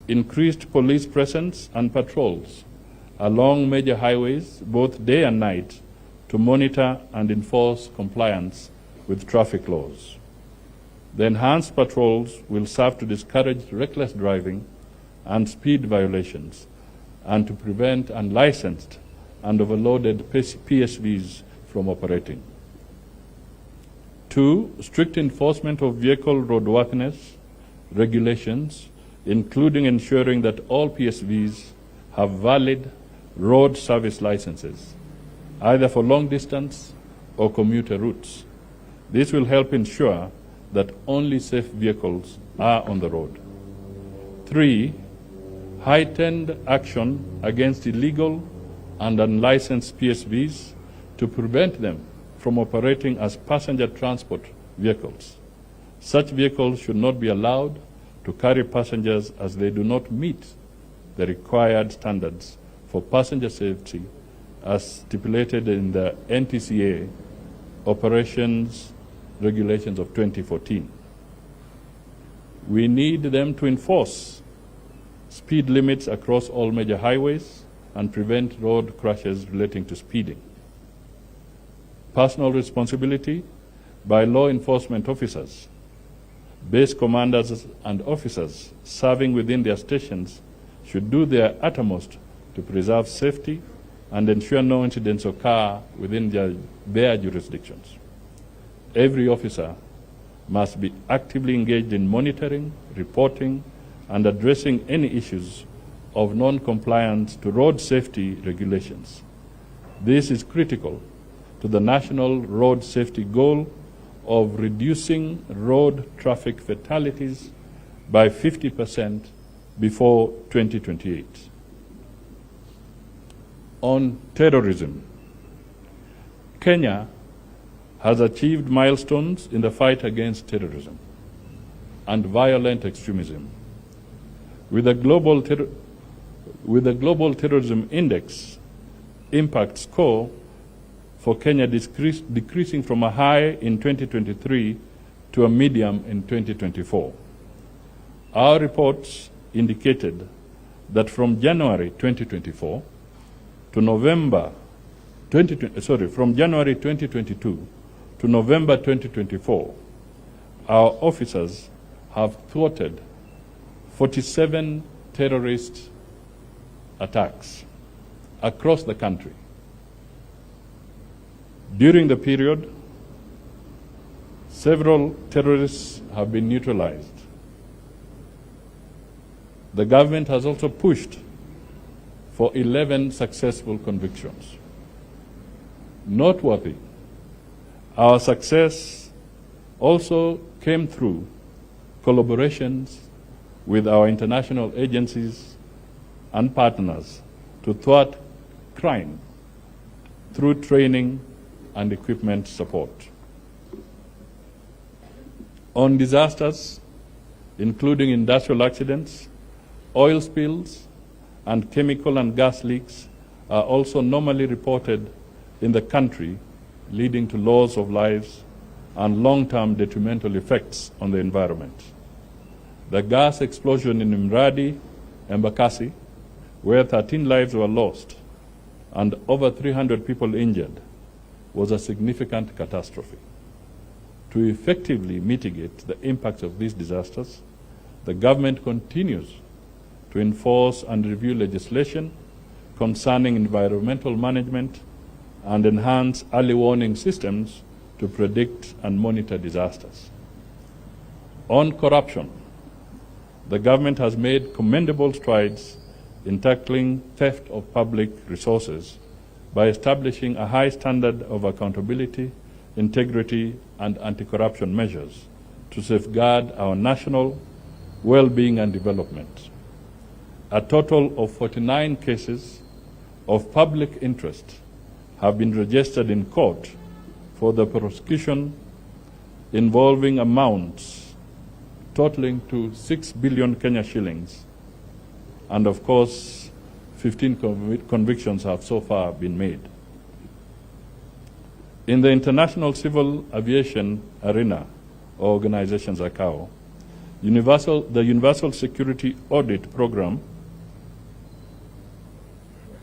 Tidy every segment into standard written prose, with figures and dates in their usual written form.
increased police presence and patrols along major highways, both day and night, to monitor and enforce compliance with traffic laws. The enhanced patrols will serve to discourage reckless driving and speed violations and to prevent unlicensed and overloaded PSVs from operating. 2, strict enforcement of vehicle roadworthiness regulations, including ensuring that all PSVs have valid road service licenses, either for long distance or commuter routes. This will help ensure that only safe vehicles are on the road. 3, heightened action against illegal and unlicensed PSVs to prevent them from operating as passenger transport vehicles. Such vehicles should not be allowed to carry passengers as they do not meet the required standards for passenger safety as stipulated in the NTCA operations regulations of 2014. We need them to enforce speed limits across all major highways and prevent road crashes relating to speeding. Personal responsibility by law enforcement officers, base commanders and officers serving within their stations should do their uttermost to preserve safety and ensure no incidents occur within their jurisdictions. Every officer must be actively engaged in monitoring, reporting, and addressing any issues of non-compliance to road safety regulations. This is critical to the national road safety goal of reducing road traffic fatalities by 50% before 2028. On terrorism, Kenya has achieved milestones in the fight against terrorism and violent extremism. With the Global Terrorism Index impact score for Kenya decreasing from a high in 2023 to a medium in 2024. Our reports indicated that from January 2024 to November 2020, from January 2022 to November 2024, our officers have thwarted 47 terrorist attacks across the country. During the period, several terrorists have been neutralized. The government has also pushed for 11 successful convictions. Noteworthy, our success also came through collaborations with our international agencies and partners to thwart crime through training and equipment support. On disasters, including industrial accidents, oil spills, and chemical and gas leaks are also normally reported in the country, leading to loss of lives and long-term detrimental effects on the environment. The gas explosion in Mudavadi, Embakasi, where 13 lives were lost and over 300 people injured, was a significant catastrophe. To effectively mitigate the impacts of these disasters, the government continues to enforce and review legislation concerning environmental management and enhance early warning systems to predict and monitor disasters. On corruption, the government has made commendable strides in tackling theft of public resources by establishing a high standard of accountability, integrity, and anti-corruption measures to safeguard our national well-being and development. A total of 49 cases of public interest have been registered in court for the prosecution involving amounts totaling to 6 billion Kenya shillings, and of course 15 convictions have so far been made. In the international civil aviation arena, or organizations ICAO, The Universal Security Audit Program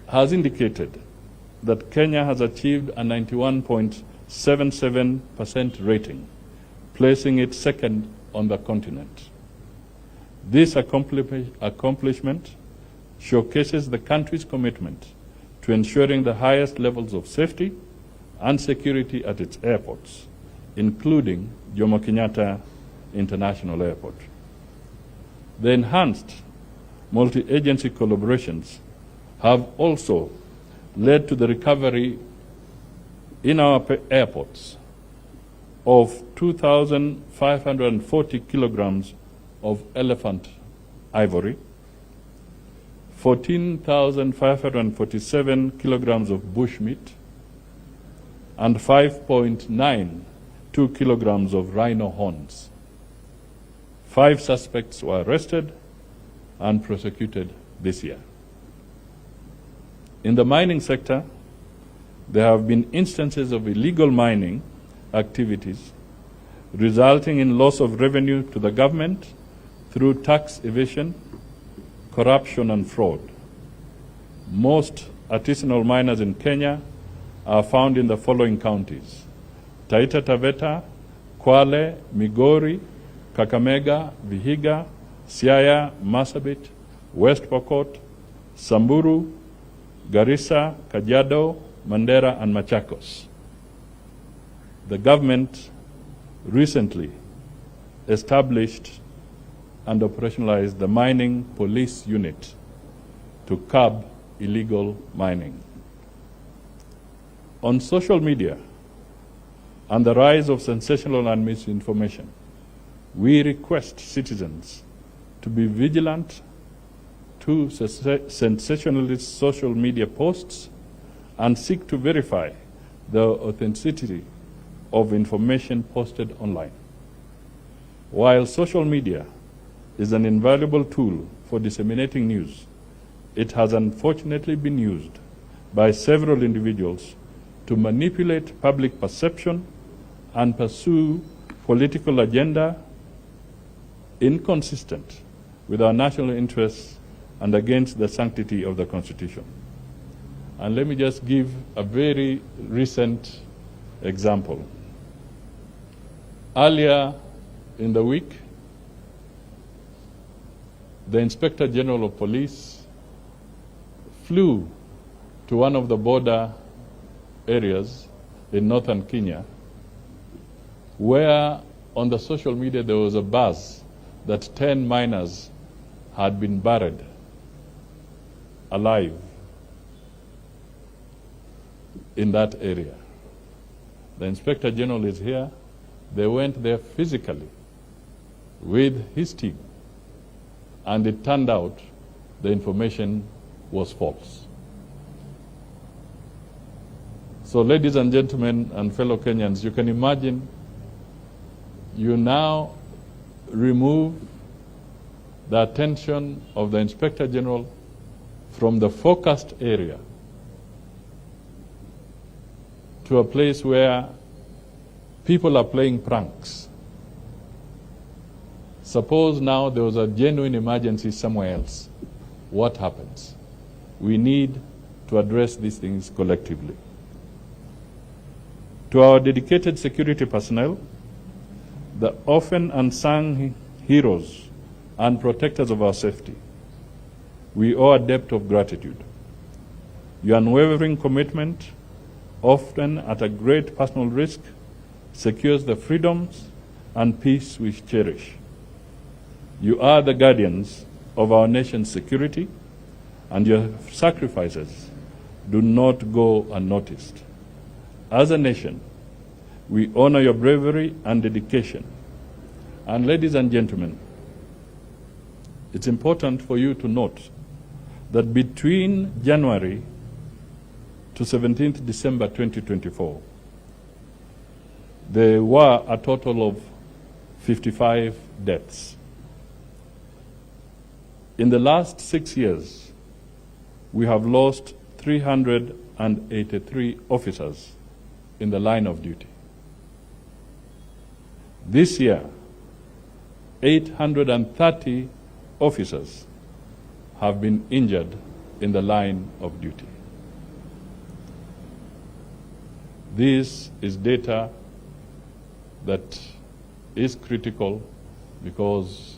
has indicated that Kenya has achieved a 91.77% rating, placing it second on the continent. This accomplishment showcases the country's commitment to ensuring the highest levels of safety and security at its airports, including Jomo Kenyatta International Airport. The enhanced multi-agency collaborations have also led to the recovery in our airports of 2,540 kilograms of elephant ivory, 14,547 kilograms of bushmeat, and 5.92 kilograms of rhino horns. 5 suspects were arrested and prosecuted this year. In the mining sector, there have been instances of illegal mining activities resulting in loss of revenue to the government through tax evasion, corruption, and fraud. Most artisanal miners in Kenya are found in the following counties: Taita Taveta, Kwale, Migori, Kakamega, Vihiga, Siaya, Marsabit, West Pokot, Samburu, Garissa, Kajiado, Mandera, and Machakos. The government recently established and operationalized the Mining Police Unit to curb illegal mining. On social media and the rise of sensational and misinformation, we request citizens to be vigilant to sensationalist social media posts and seek to verify the authenticity of information posted online. While social media is an invaluable tool for disseminating news, it has unfortunately been used by several individuals to manipulate public perception and pursue political agenda inconsistent with our national interests and against the sanctity of the Constitution. And let me just give a very recent example. Earlier in the week, the Inspector General of Police flew to one of the border areas in northern Kenya, where on the social media there was a buzz that 10 miners had been buried alive in that area. The Inspector General is here. They went there physically with his team, and it turned out the information was false. So, ladies and gentlemen and fellow Kenyans, you can imagine you now remove the attention of the Inspector General from the focused area to a place where people are playing pranks. Suppose now there was a genuine emergency somewhere else. What happens? We need to address these things collectively. To our dedicated security personnel, the often unsung heroes and protectors of our safety, we owe a debt of gratitude. Your unwavering commitment, often at a great personal risk, secures the freedoms and peace we cherish. You are the guardians of our nation's security, and your sacrifices do not go unnoticed. As a nation, we honor your bravery and dedication. And ladies and gentlemen, it's important for you to note that between January to 17th December 2024, there were a total of 55 deaths. In the last 6 years, we have lost 383 officers in the line of duty. This year, 830 officers have been injured in the line of duty. This is data that is critical because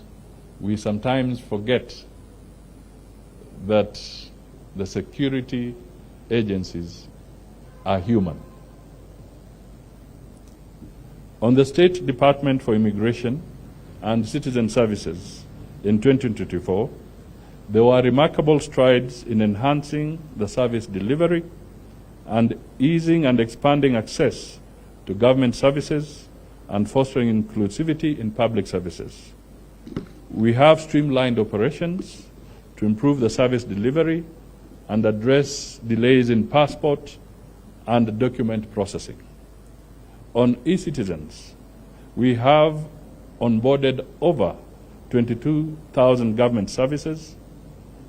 we sometimes forget that the security agencies are human. On the State Department for Immigration and Citizen Services in 2024, there were remarkable strides in enhancing the service delivery and easing and expanding access to government services and fostering inclusivity in public services. We have streamlined operations to improve the service delivery and address delays in passport and document processing. On e-citizens, we have onboarded over 22,000 government services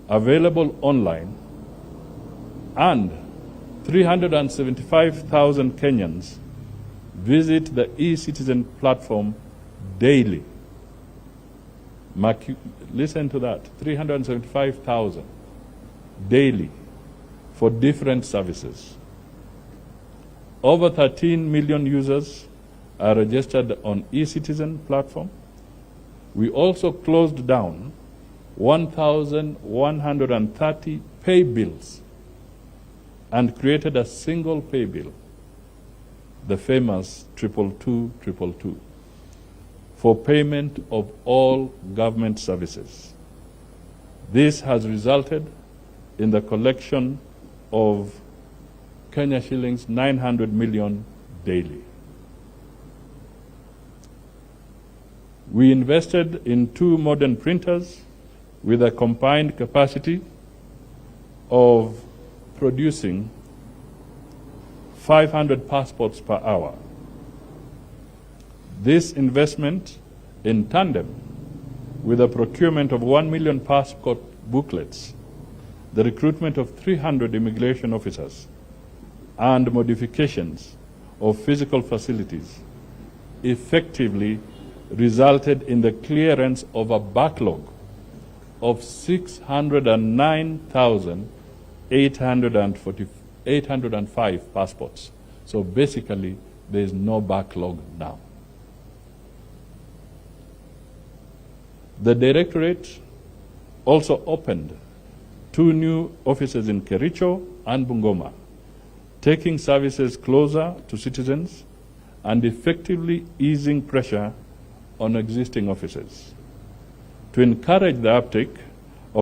available online, and 375,000 Kenyans visit the e-citizen platform daily. Listen to that, 375,000 daily for different services. Over 13 million users are registered on e-citizen platform. We also closed down 1,130 pay bills and created a single pay bill, the famous 22222, for payment of all government services. This has resulted in the collection of Kenya shillings 900 million daily. We invested in 2 modern printers with a combined capacity of producing 500 passports per hour. This investment, in tandem with the procurement of 1 million passport booklets, the recruitment of 300 immigration officers, and modifications of physical facilities, effectively resulted in the clearance of a backlog of 609,805 passports. So basically, there is no backlog now. The Directorate also opened 2 new offices in Kericho and Bungoma, taking services closer to citizens and effectively easing pressure on existing offices. To encourage the uptake,